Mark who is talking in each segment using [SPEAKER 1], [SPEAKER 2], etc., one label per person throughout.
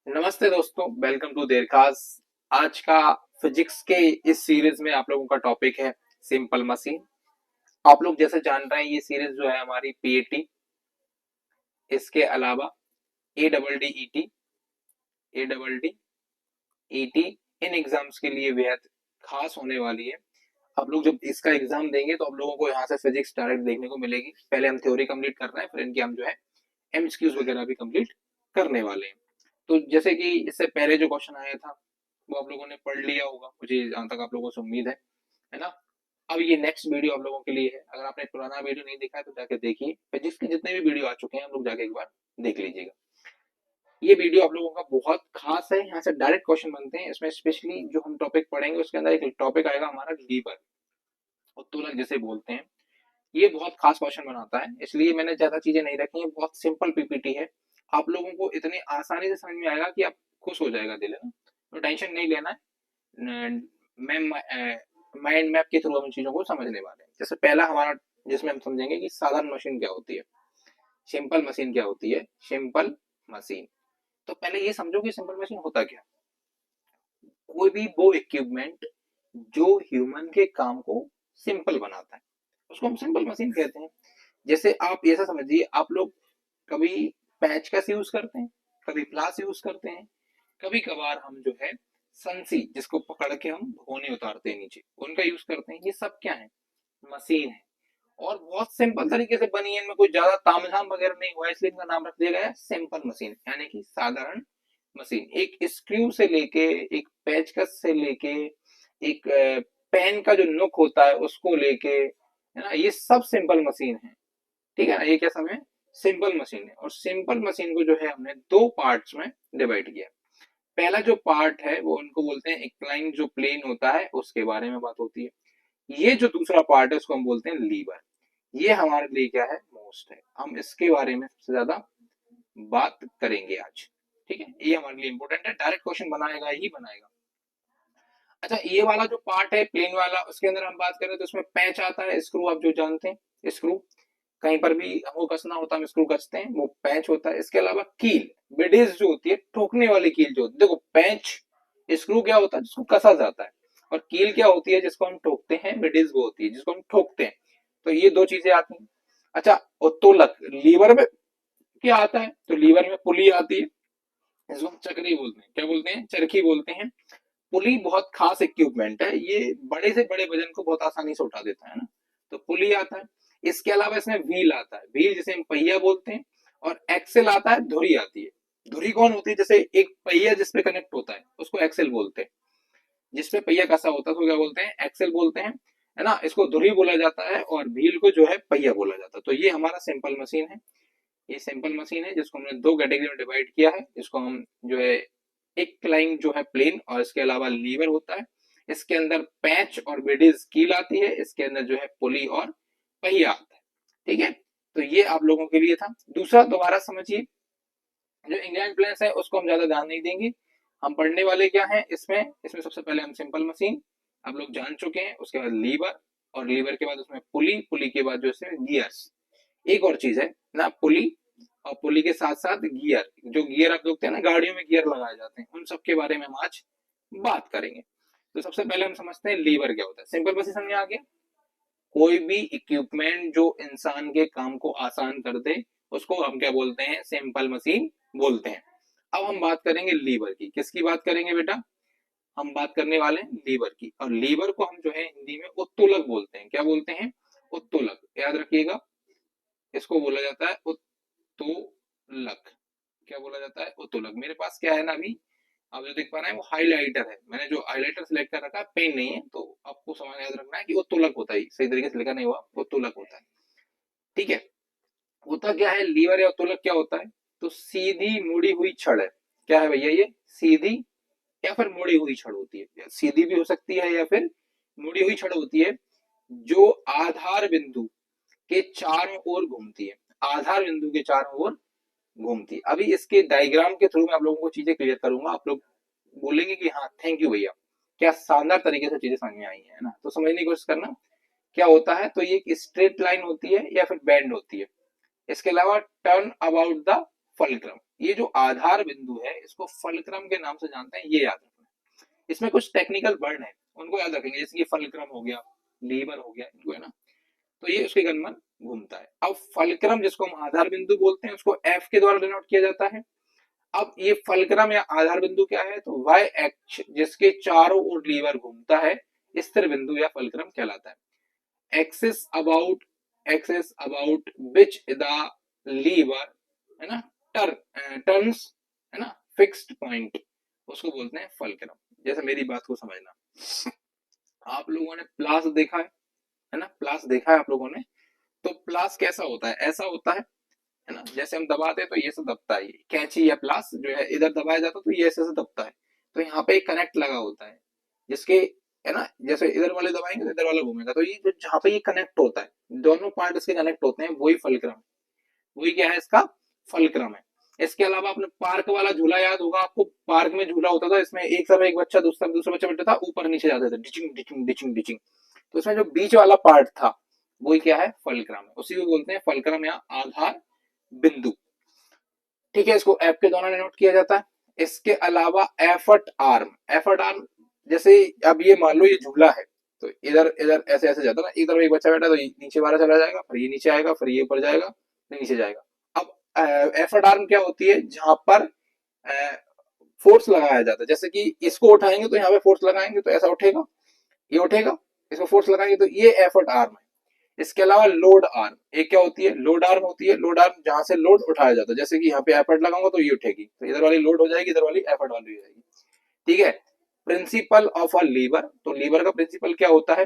[SPEAKER 1] नमस्ते दोस्तों, welcome to देरकाज। आज का फिजिक्स के इस सीरीज में आप लोगों का टॉपिक है सिंपल मशीन। आप लोग जैसे जान रहे हैं ये सीरीज जो है हमारी पीएटी, इसके अलावा A double D ET in exams के लिए बेहद खास होने वाली है। आप लोग जब इसका एग्जाम देंगे तो आप लोगों को यहाँ से फिजिक्स डायरेक्ट देखने को मिलेगी। पहले हम थ्योरी कंप्लीट कर रहे हैं, फिर इनकी हम जो है एमसीक्यूज वगैरह भी कंप्लीट करने वाले हैं। तो जैसे कि इससे पहले जो क्वेश्चन आया था वो आप लोगों ने पढ़ लिया होगा, मुझे जहां तक आप लोगों से उम्मीद है ना। अब ये नेक्स्ट वीडियो आप लोगों के लिए है। अगर आपने पुराना वीडियो नहीं देखा है तो जाके देखिए, फिजिक्स के जितने भी वीडियो आ चुके हैं आप लोग जाके एक बार देख लीजिएगा। ये वीडियो आप लोगों का बहुत खास है, यहाँ से डायरेक्ट क्वेश्चन बनते हैं। इसमें स्पेशली जो हम टॉपिक पढ़ेंगे उसके अंदर एक टॉपिक आएगा हमारा लीवर, उत्तोलक जिसे बोलते हैं। ये बहुत खास क्वेश्चन बनाता है, इसलिए मैंने ज्यादा चीजें नहीं रखी है। बहुत सिंपल पीपीटी है, आप लोगों को इतनी आसानी से समझ में आएगा कि आप खुश हो जाएगा दिल, है ना। तो टेंशन नहीं लेना है। मैं माइंड मैप के थ्रू हम चीजों को समझने वाले हैं। जैसे पहला हमारा, जिसमें हम समझेंगे कि साधारण मशीन क्या होती है, सिंपल मशीन क्या होती है। सिंपल मशीन, तो पहले ये समझो कि सिंपल मशीन होता क्या। कोई भी वो इक्विपमेंट जो ह्यूमन के काम को सिंपल बनाता है उसको हम सिंपल मशीन कहते हैं। जैसे आप ऐसा समझिए, आप लोग कभी पैचकस यूज करते हैं, कभी प्लास यूज करते हैं, कभी कभार हम जो है संसी जिसको पकड़ के हम भगोने उतारते हैं नीचे, उनका यूज करते हैं। ये सब क्या है, मशीन है। और बहुत सिंपल तरीके से बनी है, इनमें कोई ज्यादा तामझाम वगैरह नहीं हुआ है, इसलिए इनका नाम रख दिया गया है सिंपल मशीन, यानी कि साधारण मशीन। एक स्क्रू से लेके, एक पेचकस से लेके, एक पेन का जो नुक होता है उसको लेके, है ना, ये सब सिंपल मशीन है। ठीक है ना, ये क्या सब है, सिंपल मशीन है। और सिंपल मशीन को जो है हमने दो पार्ट्स में डिवाइड किया। पहला जो पार्ट है वो उनको बोलते हैं इंक्लाइन, जो प्लेन होता है उसके बारे में बात होती है। ये जो दूसरा पार्ट है उसको हम बोलते हैं लीवर। ये हमारे लिए क्या है, मोस्ट है। हम इसके बारे में सबसे ज्यादा बात करेंगे आज। ठीक है, ये हमारे लिए इंपॉर्टेंट है, डायरेक्ट क्वेश्चन बनाएगा ही बनाएगा। अच्छा, ये वाला जो पार्ट है प्लेन वाला, उसके अंदर हम बात करें तो उसमें पैच आता है, स्क्रू आप जो जानते हैं, स्क्रू कहीं पर भी हमको कसना होता है हम स्क्रू कसते हैं, वो पैच होता है। इसके अलावा कील, बेडिस जो होती है, ठोकने वाली कील जो होती है। देखो, पैच स्क्रू क्या होता है, जिसको कसा जाता है, और कील क्या होती है, जिसको हम ठोकते हैं, बेडिस वो होती है जिसको हम ठोकते हैं। तो ये दो चीजें आती हैं। अच्छा, और तोलक, लीवर में क्या आता है, तो लीवर में पुली आती है, इसको हम चक्री बोलते हैं। क्या बोलते हैं, चरखी बोलते हैं। पुली बहुत खास इक्विपमेंट है, ये बड़े से बड़े वजन को बहुत आसानी से उठा देता है ना। तो पुली आता है। इसके अलावा इसमें व्हील आता है, व्हील जिसे हम पहिया बोलते हैं। और एक्सेल आता है, धुरी आती है। धुरी कौन होती है, जैसे एक पहिया जिसपे कनेक्ट होता है उसको एक्सेल बोलते हैं। जिसपे पहिया कसा होता है उसको क्या बोलते हैं, एक्सेल बोलते हैं, है ना। इसको धुरी बोला जाता है और व्हील को जो है पहिया बोला जाता है। तो ये हमारा सिंपल मशीन है। ये सिंपल मशीन है जिसको हमने दो कैटेगरी में डिवाइड किया है। इसको हम जो है, एक लाइन जो है प्लेन, और इसके अलावा लीवर होता है। इसके अंदर पैच और बेडिस कील आती है, इसके अंदर जो है पुली और पहिया आता है। ठीक है, तो ये आप लोगों के लिए था। दूसरा दोबारा समझिए, जो इंग्लैंड प्लेन्स है उसको हम ज्यादा ध्यान नहीं देंगे। हम पढ़ने वाले क्या है इसमें, इसमें सबसे पहले हम सिंपल मशीन आप लोग जान चुके हैं, उसके बाद लीवर, और लीवर के बाद उसमें पुली, पुली के बाद जो है गियर्स। एक और चीज है ना, पुली, और पुली के साथ साथ गियर। जो गियर आप देखते हैं ना, गाड़ियों में गियर लगाए जाते हैं, उन सब के बारे में हम आज बात करेंगे। तो सबसे पहले हम समझते हैं लीवर क्या होता है। सिंपल बस समझ आ गया, कोई भी इक्विपमेंट जो इंसान के काम को आसान कर दे उसको हम क्या बोलते हैं, सिंपल मशीन बोलते हैं। अब हम बात करेंगे लीवर की। किसकी बात करेंगे बेटा, हम बात करने वाले हैं लीवर की। और लीवर को हम जो है हिंदी में उत्तोलक बोलते हैं। क्या बोलते हैं, उत्तोलक, याद रखिएगा। इसको बोला जाता है उत्तोलक। क्या बोला जाता है, उत्तोलक। मेरे पास क्या है ना, अभी आप जो देख पा रहे हैं वो हाईलाइटर है। मैंने जो हाईलाइटर सिलेक्ट कर रखा है, पेन नहीं है, तो आपको समझ याद रखना है कि उत्तोलक होता है। सही तरीके से लिखा नहीं हुआ, उत्तोलक होता है। ठीक है, होता क्या है लीवर या उत्तोलक क्या होता है, तो सीधी मुड़ी हुई छड़ है। क्या है भैया, ये सीधी या फिर मुड़ी हुई छड़ होती है। सीधी भी हो सकती है या फिर मुड़ी हुई छड़ होती है, जो आधार बिंदु के चारों ओर घूमती है। आधार बिंदु के चारों ओर घूमती है। अभी इसके डायग्राम के थ्रू मैं आप लोगों को चीजें क्लियर करूंगा, आप लोग बोलेंगे कि हाँ थैंक यू भैया, क्या शानदार तरीके से चीजें समझ में आई है ना। तो समझने की कोशिश करना, क्या होता है, तो ये एक स्ट्रेट लाइन होती है या फिर बैंड होती है। इसके अलावा टर्न अबाउट द फलक्रम, ये जो आधार बिंदु है इसको फलक्रम के नाम से जानते हैं, ये याद रखना। इसमें कुछ टेक्निकल वर्ड है उनको याद रखेंगे, जैसे कि फलक्रम हो गया, लीवर हो गया, इनको है ना, तो ये उसके गणमान घूमता है। अब फलक्रम जिसको हम आधार बिंदु बोलते हैं उसको एफ के द्वारा डिनोट किया जाता है। अब ये फलक्रम या आधार बिंदु क्या है, तो वाई एक्स जिसके चारों ओर लीवर घूमता है स्थिर बिंदु या फलक्रम कहलाता है। Axis about which the lever है ना टर्न्स है ना फिक्स्ड पॉइंट, उसको बोलते हैं फलक्रम। जैसे मेरी बात को समझना, आप लोगों ने प्लास देखा है ना, प्लास देखा है आप लोगों ने, तो प्लास कैसा होता है, ऐसा होता है ना, जैसे हम दबाते हैं तो ये से दबता है, कैंची या प्लास जो है इधर दबाया जाता है तो ये ऐसे से दबता है, तो यहाँ पे एक कनेक्ट लगा होता है जिसके है ना, जैसे इधर वाले दबाएंगे तो इधर वाला घूमेगा, तो ये जो जहाँ पे ये कनेक्ट होता है दोनों पार्ट इसके कनेक्ट होते हैं, वही फलक्रम, वही क्या है इसका फलक्रम है। इसके अलावा आपने पार्क वाला झूला याद होगा आपको, पार्क में झूला होता था, इसमें एक समय एक बच्चा दूसरा बच्चा बैठा था, ऊपर नीचे जाते थे डिचिंग डिचिंग डिचिंग डिचिंग, तो इसमें जो बीच वाला पार्ट था वही क्या है फलक्रम है, उसी को बोलते हैं फलक्रम या आधार बिंदु। ठीक है, इसको एफ के द्वारा डिनोट किया जाता है। इसके अलावा एफर्ट आर्म जैसे अब ये मान लो ये झूला है, तो इधर इधर ऐसे ऐसे जाता है ना, एक तरफ एक बच्चा बैठा तो नीचे वाला चला जाएगा, फिर ये नीचे आएगा, फिर ये ऊपर जाएगा, फिर नीचे जाएगा। अब एफर्ट आर्म क्या होती है, जहां पर फोर्स लगाया जाता है, जैसे कि इसको उठाएंगे तो यहाँ पे फोर्स लगाएंगे तो ऐसा उठेगा, ये उठेगा, इसको फोर्स लगाएंगे तो ये एफर्ट आर्म है। इसके अलावा लोड आर्म, एक क्या होती है लोड आर्म होती है, लोड आर्म जहां से लोड उठाया जाता है, जैसे कि यहाँ पे एफर्ट लगाऊंगा तो ये उठेगी, तो इधर वाली लोड हो जाएगी, इधर वाली एफर्ट वाली हो जाएगी। ठीक है, प्रिंसिपल ऑफ अ लीवर, तो लीवर का प्रिंसिपल क्या होता है,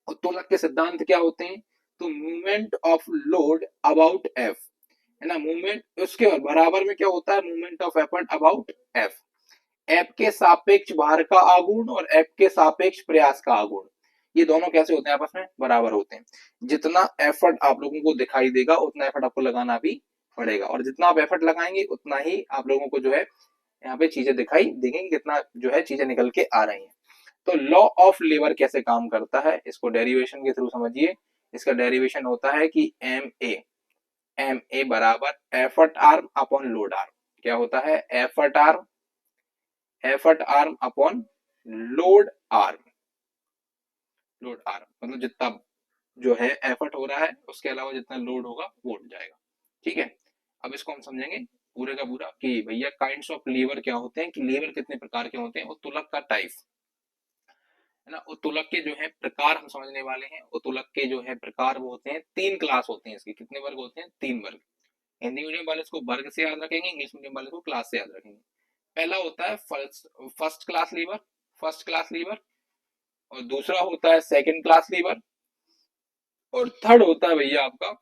[SPEAKER 1] उत्तोलक के सिद्धांत क्या होते हैं, तो movement of load about F है ना, मूवमेंट उसके बराबर में क्या होता है, movement of effort about F, F के सापेक्ष भार का आघूर्ण और एफ के सापेक्ष प्रयास का आघूर्ण, ये दोनों कैसे होते हैं आपस में बराबर होते हैं। जितना एफर्ट आप लोगों को दिखाई देगा उतना एफर्ट आपको लगाना भी पड़ेगा, और जितना आप एफर्ट लगाएंगे उतना ही आप लोगों को जो है यहाँ पे चीजें दिखाई देंगी, कितना जो है चीजें निकल के आ रही हैं। तो लॉ ऑफ लीवर कैसे काम करता है, इसको डेरिवेशन के थ्रू समझिए। इसका डेरिवेशन होता है कि एम ए बराबर effort arm upon load arm, क्या होता है effort arm upon load arm, load arm मतलब जितना जो है एफर्ट हो रहा है उसके अलावा जितना लोड होगा वो उठ जाएगा। ठीक है, अब इसको हम समझेंगे पूरे का पूरा कि भैया काइंड्स ऑफ लीवर क्या होते हैं, कि लीवर कितने प्रकार के होते हैं, उत्तोलक का टाइप है ना, उत्तोलक के जो है प्रकार हम समझने वाले हैं। उत्तोलक के जो है प्रकार वो होते हैं, 3 क्लास होते हैं इसके, कितने वर्ग होते हैं 3 वर्ग। हिंदी मीडियम वाले इसको वर्ग से याद रखेंगे, इंग्लिश मीडियम वाले को क्लास से याद रखेंगे। पहला होता है first class lever, first class lever, और दूसरा होता है सेकंड क्लास लीवर, और थर्ड होता है भैया आपका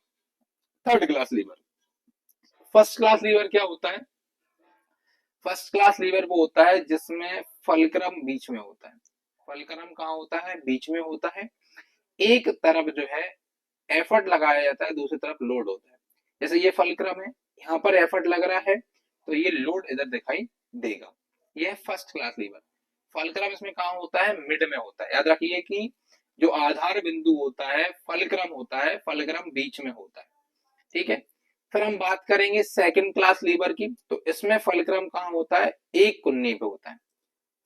[SPEAKER 1] third class lever. First class lever क्या होता है, फर्स्ट क्लास लीवर वो होता है जिसमें फलक्रम बीच में होता है, फलक्रम कहाँ होता है बीच में होता है, एक तरफ जो है एफर्ट लगाया जाता है, दूसरी तरफ लोड होता है। जैसे ये फलक्रम है, यहाँ पर एफर्ट लग रहा है तो ये लोड इधर दिखाई देगा, ये फर्स्ट क्लास लीवर। फलक्रम इसमें कहाँ होता है मिड में होता है, याद रखिए कि जो आधार बिंदु होता है फलक्रम होता है, फलक्रम बीच में होता है। ठीक है, फिर हम बात करेंगे सेकंड क्लास लीवर की, तो इसमें फलक्रम कहाँ होता है एक कुन्नी पे होता है,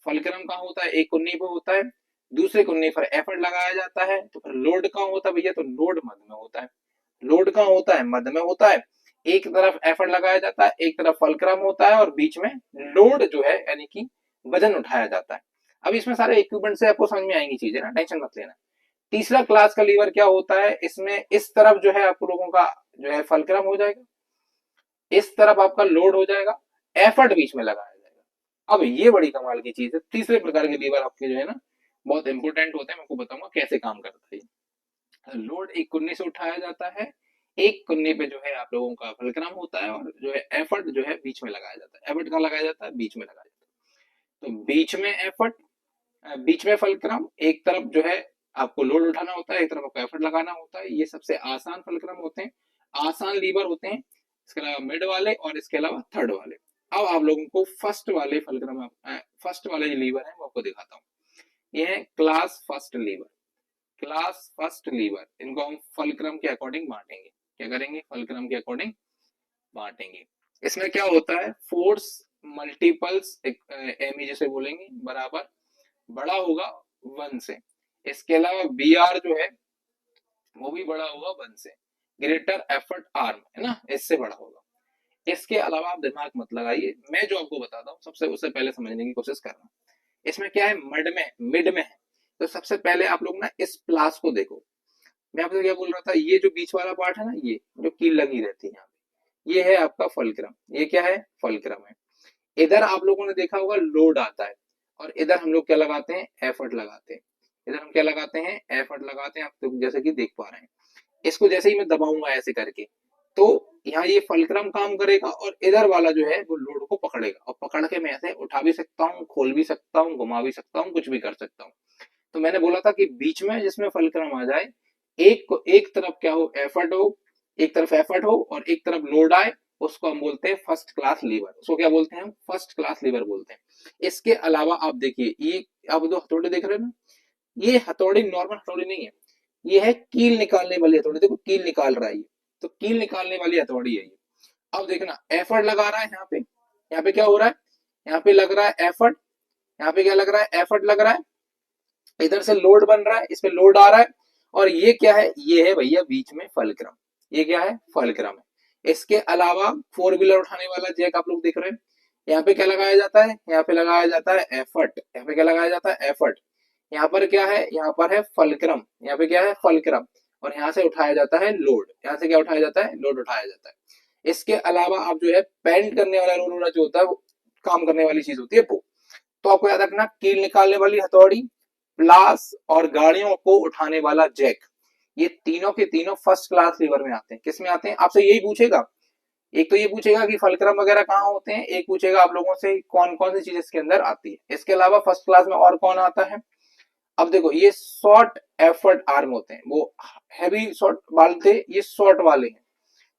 [SPEAKER 1] फलक्रम कहाँ होता है एक कुन्नी पे होता है, दूसरे कुन्नी पर एफर्ट लगाया जाता है। तो फिर लोड कहाँ होता है भैया, तो लोड मध्य में होता है, लोड कहाँ होता है मध्य में होता है, एक तरफ एफर्ट लगाया जाता है, एक तरफ फलक्रम होता है, और बीच में लोड जो है यानी कि वजन उठाया जाता है। अब इसमें सारे इक्विपमेंट से आपको समझ में आएंगी चीजें ना, टेंशन मत लेना। तीसरा क्लास का लीवर क्या होता है, इसमें इस तरफ जो है आप लोगों का जो है फलक्रम हो जाएगा, इस तरफ आपका लोड हो जाएगा, एफर्ट बीच में लगाया जाएगा। अब ये बड़ी कमाल की चीज है, तीसरे प्रकार के लीवर आपके जो है ना बहुत इंपोर्टेंट होते हैं, मैं आपको बताऊंगा कैसे काम करता है। लोड एक कुन्नी से उठाया जाता है, एक कुन्नी पे जो है आप लोगों का फलक्रम होता है, और जो है एफर्ट जो है बीच में लगाया जाता है। एफर्ट कहाँ लगाया जाता है बीच में लगाया जाता है, तो बीच में एफर्ट बीच में फलक्रम, एक तरफ जो है आपको लोड उठाना होता है, एक तरफ आपको एफर्ट लगाना होता है। ये सबसे आसान फलक्रम होते हैं, आसान लीवर होते हैं। इसके अलावा मिड वाले और इसके अलावा थर्ड वाले। अब आप लोगों को फर्स्ट वाले फलक्रम फर्स्ट वाले जो लीवर है वो आपको दिखाता हूँ। ये है class first lever, class first lever, इनको हम फलक्रम के अकॉर्डिंग बांटेंगे। क्या करेंगे फलक्रम के अकॉर्डिंग बांटेंगे। इसमें क्या होता है, फोर्स मल्टीपल्स एम ई जिसे बोलेंगे बराबर बड़ा होगा 1 से। इसके अलावा बी आर जो है वो भी बड़ा होगा 1 से, ग्रेटर एफर्ट आर्म है ना, इससे बड़ा होगा। इसके अलावा आप दिमाग मत लगाइए, मैं जो आपको बताता हूँ सबसे उससे पहले समझने की कोशिश करना। इसमें क्या है, मिड में है। तो सबसे पहले आप लोग ना इस प्लास को देखो। मैं आपसे क्या बोल रहा था, ये जो बीच वाला पार्ट है ना, ये जो कील लगी रहती है यहाँ पे, ये है आपका फलक्रम। ये क्या है, फलक्रम है। इधर आप लोगों ने देखा होगा लोड आता है, और इधर हम लोग क्या लगाते हैं, एफर्ट लगाते हैं। इधर हम क्या लगाते हैं, एफर्ट लगाते हैं। आप लोग जैसे कि देख पा रहे हैं, इसको जैसे ही मैं दबाऊंगा ऐसे करके, तो यहाँ ये फलक्रम काम करेगा, और इधर वाला जो है वो लोड को पकड़ेगा, और पकड़ के मैं ऐसे उठा भी सकता हूँ, खोल भी सकता हूँ, घुमा भी सकता हूँ, कुछ भी कर सकता हूँ। तो मैंने बोला था कि बीच में जिसमें फलक्रम आ जाए, एक तरफ क्या हो, एफर्ट हो, एक तरफ एफर्ट हो और एक तरफ लोड आए, उसको हम बोलते हैं फर्स्ट क्लास लीवर। उसको क्या बोलते हैं हम, फर्स्ट क्लास लीवर बोलते हैं। इसके अलावा आप देखिए, ये आप दो हथौड़े देख रहे हो ना, ये हथौड़ी नॉर्मल हथौड़ी नहीं है, ये है कील निकालने वाली हथौड़ी। देखो कील निकाल रहा है ये, तो कील निकालने वाली हथौड़ी है ये। अब देखना, एफर्ट लगा रहा है यहाँ पे, यहाँ पे क्या हो रहा है, यहाँ पे लग रहा है एफर्ट, यहाँ पे क्या लग रहा है, एफर्ट लग रहा है। इधर से लोड बन रहा है, इस पे लोड आ रहा है, और ये क्या है, ये है भैया बीच में फलक्रम। ये क्या है, फलक्रम है। इसके अलावा फोर व्हीलर उठाने वाला जैक आप लोग देख रहे हैं, यहाँ पे क्या लगाया जाता है, यहाँ पे लगाया जाता है एफर्ट। यहाँ पे क्या लगाया जाता है, एफर्ट। यहाँ पर क्या है, यहाँ पर है फलक्रम। यहाँ पे क्या है, फलक्रम। और यहाँ से उठाया जाता है लोड, यहाँ से क्या उठाया जाता है, लोड उठाया जाता है। इसके अलावा आप जो है पेंट करने वाला रोलर जो होता है, वो काम करने वाली चीज होती है वो। तो आपको याद रखना, कील निकालने वाली हथौड़ी, प्लास और गाड़ियों को उठाने वाला जैक, ये तीनों के तीनों फर्स्ट क्लास लीवर में आते हैं। किस में आते हैं, आपसे यही पूछेगा। एक तो ये पूछेगा कि फलक्रम वगैरह कहाँ होते हैं, एक पूछेगा आप लोगों से कौन कौन सी चीज इसके अंदर आती है। इसके अलावा फर्स्ट क्लास में और कौन आता है, अब देखो, ये शॉर्ट एफर्ट आर्म होते हैं, वो हैवी शॉर्ट वाले थे, ये शॉर्ट वाले हैं।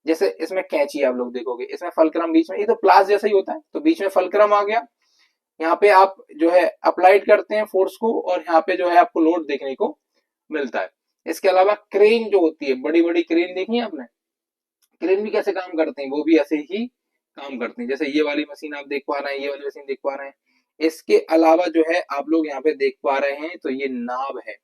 [SPEAKER 1] जैसे इसमें कैंची आप लोग देखोगे, इसमें फलक्रम बीच में, ये तो प्लास जैसा ही होता है, तो बीच में फलक्रम आ गया। यहाँ पे आप जो है अप्लाइड करते हैं फोर्स को, और यहाँ पे जो है आपको लोड देखने को मिलता है। इसके अलावा क्रेन जो होती है, बड़ी बड़ी क्रेन देखी है आपने, क्रेन भी कैसे काम करते हैं, वो भी ऐसे ही काम करते हैं। जैसे ये वाली मशीन आप देख पा रहे हैं, ये वाली मशीन देख पा रहे हैं। इसके अलावा जो है आप लोग यहाँ पे देख पा रहे हैं, तो ये नाव है।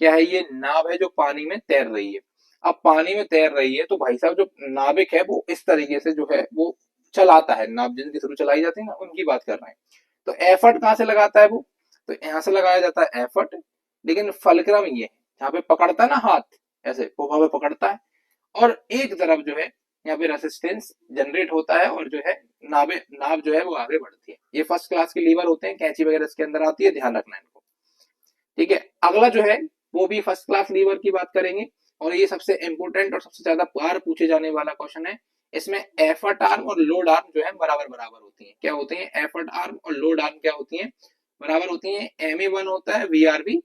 [SPEAKER 1] क्या है, ये नाव है जो पानी में तैर रही है। अब पानी में तैर रही है, तो भाई साहब जो नाविक है वो इस तरीके से जो है वो चलाता है, नाव जिनके थ्रू चलाई जाती है ना, उनकी बात कर रहे हैं। तो एफर्ट कहाँ से लगाता है वो, तो यहाँ से लगाया जाता है एफर्ट। लेकिन फलक्रम ये है, यहाँ पे पकड़ता है ना हाथ, ऐसे पोहा में पकड़ता है, और एक तरफ जो है यहाँ पे रेसिस्टेंस जनरेट होता है, और जो है नाव जो है वो आगे बढ़ती है। ये फर्स्ट क्लास के लीवर होते हैं, कैंची वगैरह इसके अंदर आती है, ध्यान रखना इनको। ठीक है, अगला जो है वो भी फर्स्ट क्लास लीवर की बात करेंगे, और ये सबसे इंपोर्टेंट और सबसे ज्यादा बार पूछे जाने वाला क्वेश्चन है। इसमें एफर्ट आर्म और लोड आर्म जो है बराबर बराबर होती है। क्या होते हैं, एफर्ट आर्म और लोड आर्म क्या होती है, बराबर होती है। एम ए 1 होता है, वी आर भी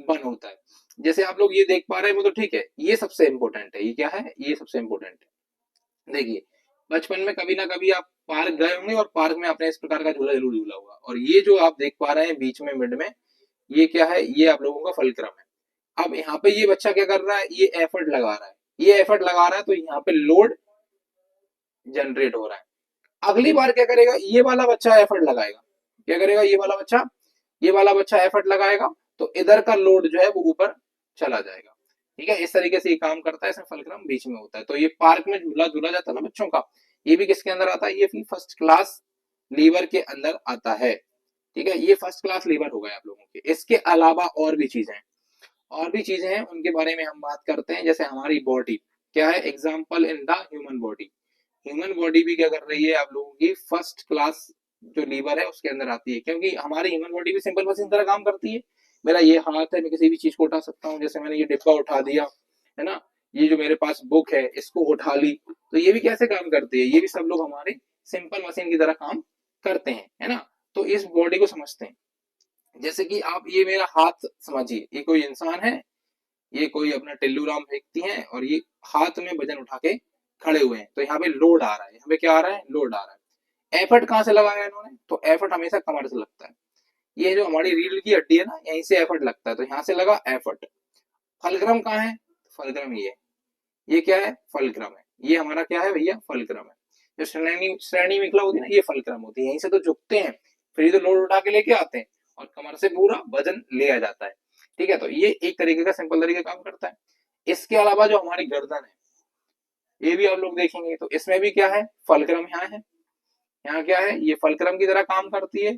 [SPEAKER 1] 1 होता है। जैसे आप लोग ये देख पा रहे हैं वो तो ठीक है, ये सबसे इंपॉर्टेंट है। ये क्या है, ये सबसे इंपॉर्टेंट है। देखिए, बचपन में कभी ना कभी आप पार्क गए होंगे, और पार्क में आपने इस प्रकार का झूला जरूर झूला होगा। और ये जो आप देख पा रहे हैं बीच में मिड में, ये क्या है, ये आप लोगों का फलक्रम है। अब यहाँ पे ये बच्चा क्या कर रहा है, ये एफर्ट लगा रहा है, ये एफर्ट लगा रहा है, तो यहाँ पे लोड जनरेट हो रहा है। अगली बार क्या करेगा, ये वाला बच्चा एफर्ट लगाएगा। क्या करेगा, ये वाला बच्चा एफर्ट लगाएगा, तो इधर का लोड जो है वो ऊपर चला जाएगा। ठीक है, इस तरीके से ये काम करता है। इसमें फलक्रम बीच में होता है। तो ये पार्क में झूला झूला जाता है ना बच्चों का, ये भी किसके अंदर आता है, ये भी फर्स्ट क्लास लीवर के अंदर आता है। ठीक है, ये फर्स्ट क्लास लीवर हो गए आप लोगों के। इसके अलावा और भी चीजें हैं, उनके बारे में हम बात करते हैं। जैसे हमारी बॉडी क्या है, example in the human body. Human body भी क्या कर रही है, आप लोगों की फर्स्ट क्लास जो लीवर है उसके अंदर आती है। क्योंकि हमारी ह्यूमन बॉडी भी सिंपल मशीन तरह काम करती है। मेरा ये हाथ है, मैं किसी भी चीज को उठा सकता हूँ। जैसे मैंने ये डिब्बा उठा दिया, है ना, ये जो मेरे पास बुक है इसको उठा ली, तो ये भी कैसे काम करती है, ये भी सब लोग हमारे सिंपल मशीन की तरह काम करते हैं, है ना। तो इस बॉडी को समझते हैं। जैसे कि आप ये मेरा हाथ समझिए, ये कोई इंसान है, ये कोई अपना टिल्लू राम व्यक्ति है, और ये हाथ में वजन उठा के खड़े हुए हैं। तो यहाँ पे लोड आ रहा है, यहाँ पे क्या आ रहा है, लोड आ रहा है। एफर्ट कहाँ से लगाया इन्होंने, तो एफर्ट हमेशा कमर से लगता है। ये जो हमारी रीढ़ की हड्डी है ना, यहीं से एफर्ट लगता है, तो यहाँ से लगा एफर्ट। फलक्रम कहाँ है, फलक्रम ये क्या है, फलक्रम है। ये हमारा क्या है भैया, फलक्रम है। जो श्रेणी विकला होती है ना, ये फलक्रम होती है। यहीं से तो झुकते हैं, फिर ये तो लोड उठा के लेके आते हैं और कमर से पूरा वजन लिया जाता है। ठीक है, तो ये एक तरीके का सिंपल तरीके काम करता है। इसके अलावा जो हमारी गर्दन है, ये भी आप लोग देखेंगे तो इसमें भी क्या है, फलक्रम यहाँ है, यहाँ क्या है, ये फलक्रम की तरह काम करती है।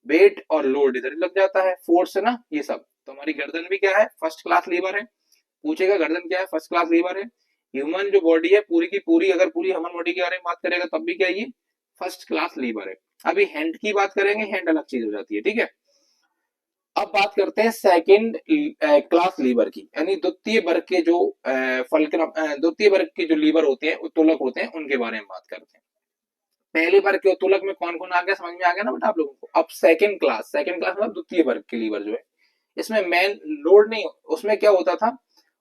[SPEAKER 1] वेट और लोड इधर लग जाता है, फोर्स है ना ये सब। तो हमारी गर्दन भी क्या है, फर्स्ट क्लास लीवर है। पूछेगा गर्दन क्या है, फर्स्ट क्लास लीवर है। ह्यूमन जो बॉडी है पूरी की पूरी, अगर पूरी ह्यूमन बॉडी के बारे में बात करेगा तब भी क्या ये फर्स्ट क्लास लीवर है। अभी हैंड की बात करेंगे, हैंड अलग चीज हो जाती है। ठीक है, अब बात करते हैं सेकंड क्लास लीवर की, यानी द्वितीय वर्ग के जो फलक्रम द्वितीय वर्ग के जो लीवर होते हैं, उत्तोलक होते हैं, उनके बारे में बात करते हैं। पहले वर्ग के उत्तोलक में कौन कौन आ गया, समझ में आ गया ना बेटा आप लोगों को। अब सेकंड क्लास मतलब द्वितीय वर्ग के लीवर जो है, इसमें मैन लोड नहीं, उसमें क्या होता था,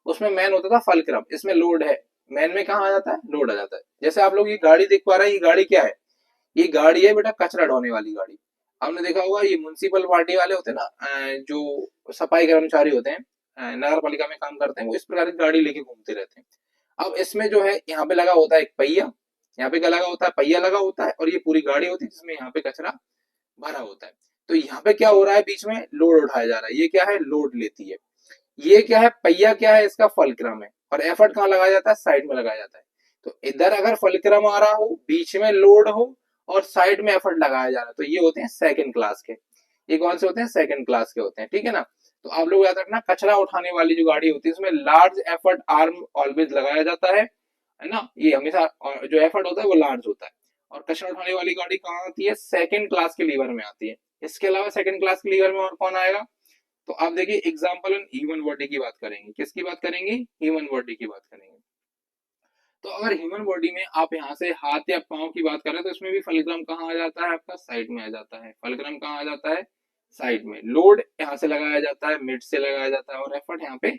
[SPEAKER 1] उसमें मैन होता था फलक्रम, इसमें लोड है। मैन में कहा आ जाता है, लोड आ जाता है। जैसे आप लोग ये गाड़ी देख पा रहे हैं, ये गाड़ी क्या है, ये गाड़ी है बेटा कचरा ढोने वाली गाड़ी। आपने देखा होगा ये म्युनिसिपल पार्टी वाले होते हैं ना, जो सफाई कर्मचारी होते हैं, नगर पालिका में काम करते हैं, वो इस प्रकार की गाड़ी लेके घूमते रहते हैं। अब इसमें जो है यहाँ पे लगा होता है एक पहिया, यहाँ पे क्या लगा होता है, पहिया लगा होता है, और ये पूरी गाड़ी होती है जिसमें यहाँ पे कचरा भरा होता है। तो यहाँ पे क्या हो रहा है, बीच में लोड उठाया जा रहा है, ये क्या है, लोड लेती है। ये क्या है, पहिया क्या है, इसका फलक्रम है। और एफर्ट कहाँ लगाया जाता है, साइड में लगाया जाता है। तो इधर अगर फलक्रम आ रहा हो, बीच में लोड हो और साइड में एफर्ट लगाया जा रहा है, तो ये होते हैं सेकंड क्लास के। ये कौन से होते हैं, सेकंड क्लास के होते हैं। ठीक है ना, तो आप लोग याद रखना, कचरा उठाने वाली जो गाड़ी होती है उसमें लार्ज एफर्ट आर्म ऑलवेज लगाया जाता है ना, ये हमेशा, और जो एफर्ट होता है वो लार्ज होता है। और कचरा उठाने वाली गाड़ी कहाँ आती है, सेकंड क्लास के लीवर में आती है। इसके अलावा सेकंड क्लास के लीवर में और कौन आएगा, तो आप देखिए एग्जाम्पल ह्यूमन बॉडी की बात करेंगे, किसकी बात करेंगे, ह्यूमन बॉडी की बात करेंगे। तो अगर ह्यूमन बॉडी में आप यहाँ से हाथ या पांव की बात करें, तो इसमें भी फलक्रम कहाँ आ जाता है, आपका साइड में आ जाता है। फलक्रम कहाँ आ जाता है, साइड में। लोड यहाँ से लगाया जाता है, मिड से लगाया जाता है, और एफर्ट यहाँ पे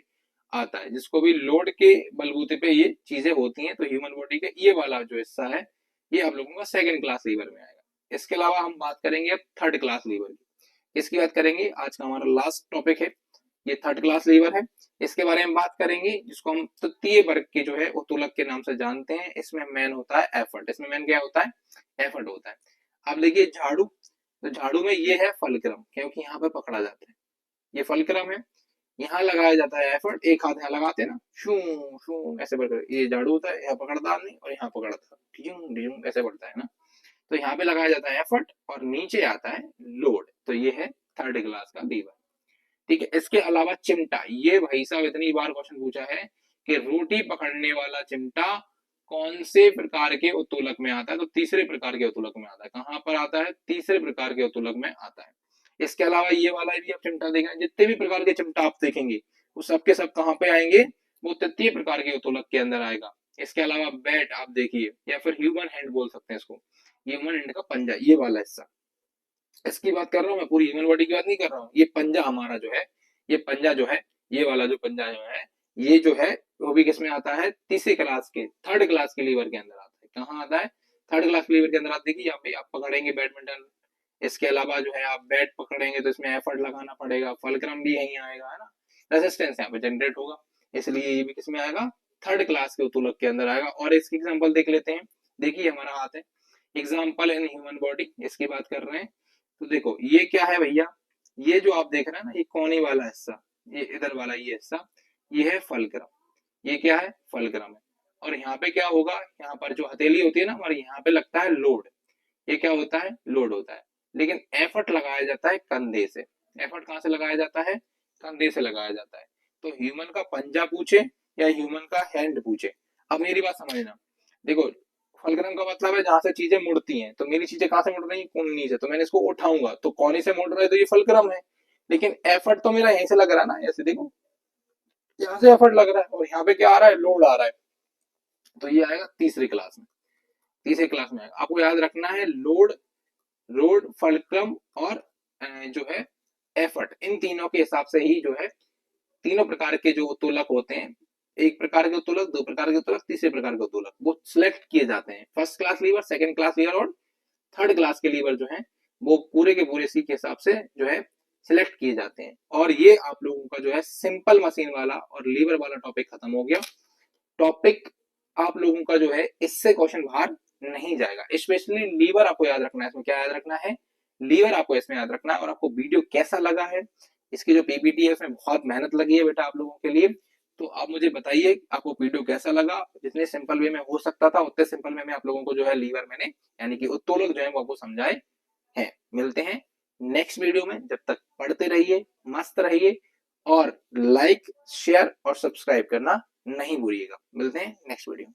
[SPEAKER 1] आता है, जिसको भी लोड के बलबूते पे ये चीजें होती हैं। तो ह्यूमन बॉडी का ये वाला जो हिस्सा है, ये आप लोगों का सेकंड क्लास लीवर में आएगा। इसके अलावा हम बात करेंगे अब थर्ड क्लास लीवर की। इसकी बात करेंगे, आज का हमारा लास्ट टॉपिक है, ये थर्ड क्लास लीवर है। इसके बारे में बात करेंगे, जिसको हम तृतीय वर्ग के जो है उत्तोलक के नाम से जानते हैं। इसमें मैन होता है एफर्ट, इसमें मैन क्या होता है, एफर्ट होता है। अब देखिए झाड़ू, तो झाड़ू में ये है फलक्रम, क्योंकि यहाँ पे पकड़ा जाता है, ये फलक्रम है। यहाँ लगाया जाता है एफर्ट, एक हाथ यहाँ लगाते हैं ना, शू शू ऐसे बढ़कर, ये झाड़ू होता है, यहाँ पकड़ता नहीं और यहाँ पकड़ता, ढियूं ढियूं ऐसे बढ़ता है ना। तो यहाँ पे लगाया जाता है एफर्ट और नीचे आता है लोड। तो ये है थर्ड क्लास का लीवर। ठीक है, इसके अलावा चिमटा, ये भाई साहब इतनी बार क्वेश्चन पूछा है कि रोटी पकड़ने वाला चिमटा कौन से प्रकार के उत्तोलक में आता है, तो तीसरे प्रकार के उत्तोलक में आता है। कहां पर आता है, तीसरे प्रकार के उत्तोलक में आता है। इसके अलावा ये वाला भी आप चिमटा देखें, जितने भी प्रकार के चिमटा आप देखेंगे वो सबके सब कहां पे आएंगे, वो तृतीय प्रकार के उत्तोलक के अंदर आएगा। इसके अलावा बैट आप देखिए, या फिर ह्यूमन हैंड बोल सकते हैं इसको, ह्यूमन हैंड का पंजा, ये वाला हिस्सा, इसकी बात कर रहा हूँ मैं, पूरी ह्यूमन बॉडी की बात नहीं कर रहा हूँ। ये पंजा हमारा जो है, ये पंजा जो है, ये वाला जो पंजा जो है, ये जो है वो भी किसमें आता है, तीसरे क्लास के, थर्ड क्लास के लीवर के अंदर आता है। कहाँ आता है, थर्ड क्लास के लीवर के अंदर आता है। देखिए यहाँ पे आप पकड़ेंगे बैडमिंटन, इसके अलावा जो है आप बैट पकड़ेंगे तो इसमें एफर्ट लगाना पड़ेगा, फलक्रम भी यहीं आएगा, है ना, रेजिस्टेंस यहाँ पे जनरेट होगा, इसलिए ये भी किसमें आएगा, थर्ड क्लास के उत्तोलक के अंदर आएगा। और इसकी एग्जाम्पल देख लेते हैं। देखिए हमारा हाथ है, एग्जाम्पल इन ह्यूमन बॉडी, इसकी बात कर रहे हैं। तो देखो ये क्या है भैया, ये जो आप देख रहे हैं ना, ये कोने वाला हिस्सा, ये इधर वाला ये हिस्सा, ये है फलक्रम, ये क्या है, फलक्रम है। और यहाँ पे क्या होगा, यहाँ पर जो हथेली होती है ना हमारी, यहाँ पे लगता है लोड, ये क्या होता है, लोड होता है। लेकिन एफर्ट लगाया जाता है कंधे से। एफर्ट कहाँ से लगाया जाता है, कंधे से लगाया जाता है। तो ह्यूमन का पंजा पूछे या ह्यूमन का हैंड पूछे, अब मेरी बात समझना। देखो फलक्रम का मतलब है जहां से चीजें मुड़ती हैं, तो मेरी चीजें कहां से मुड़ रही है, कोनी से, तो मैंने इसको उठाऊंगा तो कोने से मुड़ रहा है, तो ये फलक्रम है। लेकिन एफर्ट तो मेरा यहीं से लग रहा है ना, ऐसे देखो यहाँ से एफर्ट लग रहा है, और यहाँ पे क्या आ रहा है, लोड आ रहा है। तो ये आएगा तीसरी क्लास में, तीसरे क्लास में आएगा। आपको याद रखना है, लोड, रोड, फलक्रम और जो है एफर्ट, इन तीनों के हिसाब से ही जो है तीनों प्रकार के जो उत्तोलक होते हैं, एक प्रकार के उत्तोलक, दो प्रकार के उत्तोलक, तीसरे प्रकार के उत्तोलक, वो सिलेक्ट किए जाते हैं। First class lever, second class lever और थर्ड क्लास के लीवर जो है, वो पूरे के पूरे सी के हिसाब से जो है सिलेक्ट किए जाते हैं। और ये आप लोगों का जो है सिंपल मशीन वाला और लीवर वाला टॉपिक खत्म हो गया। टॉपिक आप लोगों का जो है इससे क्वेश्चन बाहर नहीं जाएगा। स्पेशली लीवर आपको याद रखना है, इसमें क्या याद रखना है, लीवर आपको इसमें याद रखना है। और आपको वीडियो कैसा लगा है, इसकी जो पीपीटी है उसमें बहुत मेहनत लगी है बेटा आप लोगों के लिए, तो आप मुझे बताइए आपको वीडियो कैसा लगा। जितने सिंपल वे में हो सकता था उतने सिंपल वे में आप लोगों को जो है लीवर मैंने यानी कि उत्तोलक जो है वो आपको समझाए हैं। मिलते हैं नेक्स्ट वीडियो में, जब तक पढ़ते रहिए, मस्त रहिए और लाइक शेयर और सब्सक्राइब करना नहीं भूलिएगा। मिलते हैं नेक्स्ट वीडियो में।